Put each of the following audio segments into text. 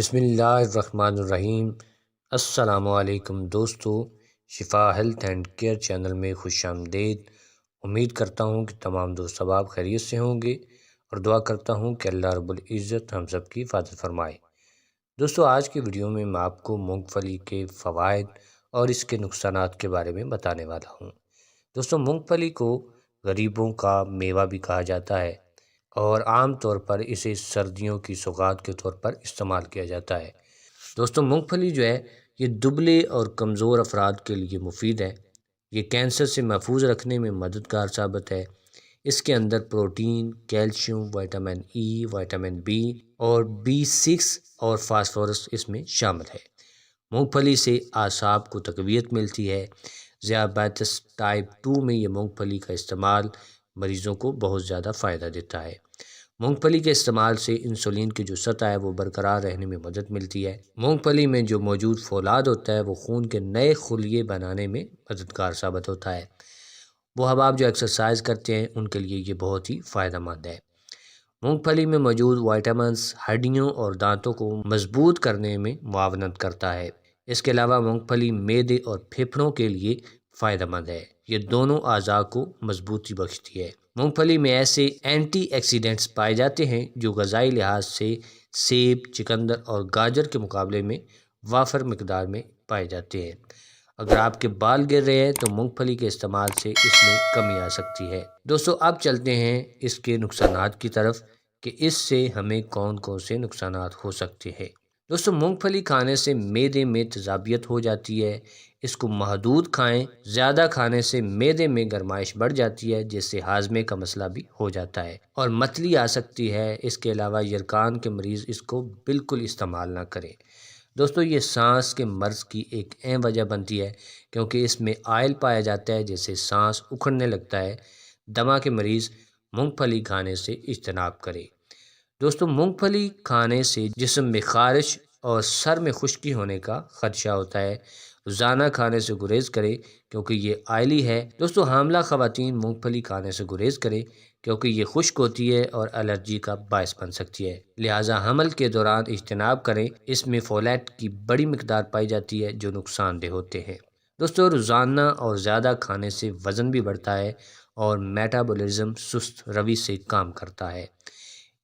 بسم اللہ الرحمن الرحیم۔ السلام علیکم دوستو، شفا ہیلتھ اینڈ کیئر چینل میں خوش آمدید۔ امید کرتا ہوں کہ تمام دوست احباب خیریت سے ہوں گے اور دعا کرتا ہوں کہ اللہ رب العزت ہم سب کی حفاظت فرمائے۔ دوستو، آج کی ویڈیو میں آپ کو مونگ پھلی کے فوائد اور اس کے نقصانات کے بارے میں بتانے والا ہوں۔ دوستو، مونگ پھلی کو غریبوں کا میوہ بھی کہا جاتا ہے اور عام طور پر اسے سردیوں کی سوغات کے طور پر استعمال کیا جاتا ہے۔ دوستو، مونگ پھلی جو ہے یہ دبلے اور کمزور افراد کے لیے مفید ہے۔ یہ کینسر سے محفوظ رکھنے میں مددگار ثابت ہے۔ اس کے اندر protein, calcium, vitamin E, vitamin B اور B6 اور فاسفورس اس میں شامل ہے۔ مونگ پھلی سے اعصاب کو تقویت ملتی ہے۔ ذیابیطس ٹائپ 2 میں یہ مونگ پھلی کا استعمال مریضوں کو بہت زیادہ فائدہ دیتا ہے۔ مونگ پھلی کے استعمال سے انسولین کی جو سطح ہے وہ برقرار رہنے میں مدد ملتی ہے۔ مونگ پھلی میں جو موجود فولاد ہوتا ہے وہ خون کے نئے خلیے بنانے میں مددگار ثابت ہوتا ہے۔ وہ احباب جو ایکسرسائز کرتے ہیں ان کے لیے یہ بہت ہی فائدہ مند ہے۔ مونگ پھلی میں موجود وائٹامنز ہڈیوں اور دانتوں کو مضبوط کرنے میں معاونت کرتا ہے۔ اس کے علاوہ مونگ پھلی معدے اور پھیپھڑوں کے لیے فائدہ مند ہے۔ یہ دونوں اعضاء کو مضبوطی بخشتی ہے۔ مونگ پھلی میں ایسے اینٹی ایکسیڈنٹس پائے جاتے ہیں جو غذائی لحاظ سے سیب، چقندر اور گاجر کے مقابلے میں وافر مقدار میں پائے جاتے ہیں۔ اگر آپ کے بال گر رہے ہیں تو مونگ پھلی کے استعمال سے اس میں کمی آ سکتی ہے۔ دوستو، اب چلتے ہیں اس کے نقصانات کی طرف کہ اس سے ہمیں کون کون سے نقصانات ہو سکتے ہیں۔ دوستو، مونگ پھلی کھانے سے معدے میں تیزابیت ہو جاتی ہے۔ اس کو محدود کھائیں۔ زیادہ کھانے سے معدے میں گرمائش بڑھ جاتی ہے جس سے ہاضمے کا مسئلہ بھی ہو جاتا ہے اور متلی آ سکتی ہے۔ اس کے علاوہ یرقان کے مریض اس کو بالکل استعمال نہ کریں۔ دوستو، یہ سانس کے مرض کی ایک اہم وجہ بنتی ہے کیونکہ اس میں آئل پایا جاتا ہے جس سے سانس اکھڑنے لگتا ہے۔ دمہ کے مریض مونگ پھلی کھانے سے اجتناب کریں۔ دوستو، مونگ پھلی کھانے سے جسم میں خارش اور سر میں خشکی ہونے کا خدشہ ہوتا ہے۔ روزانہ کھانے سے گریز کریں کیونکہ یہ آئلی ہے۔ دوستو، حاملہ خواتین مونگ پھلی کھانے سے گریز کریں کیونکہ یہ خشک ہوتی ہے اور الرجی کا باعث بن سکتی ہے، لہٰذا حمل کے دوران اجتناب کریں۔ اس میں فولیٹ کی بڑی مقدار پائی جاتی ہے جو نقصان دہ ہوتے ہیں۔ دوستو، روزانہ اور زیادہ کھانے سے وزن بھی بڑھتا ہے اور میٹابولزم سست روی سے کام کرتا ہے۔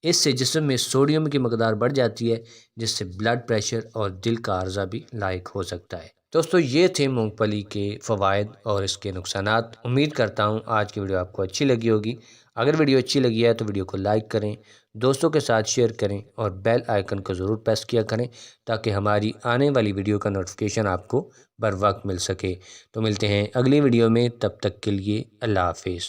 اس سے جسم میں سوڈیم کی مقدار بڑھ جاتی ہے جس سے بلڈ پریشر اور دل کا عرضہ بھی لاحق ہو سکتا ہے۔ دوستو، یہ تھے مونگ پھلی کے فوائد اور اس کے نقصانات۔ امید کرتا ہوں آج کی ویڈیو آپ کو اچھی لگی ہوگی۔ اگر ویڈیو اچھی لگی ہے تو ویڈیو کو لائک کریں، دوستوں کے ساتھ شیئر کریں اور بیل آئیکن کو ضرور پریس کیا کریں تاکہ ہماری آنے والی ویڈیو کا نوٹیفیکیشن آپ کو بر وقت مل سکے۔ تو ملتے ہیں اگلی ویڈیو میں، تب تک کے لیے اللہ حافظ۔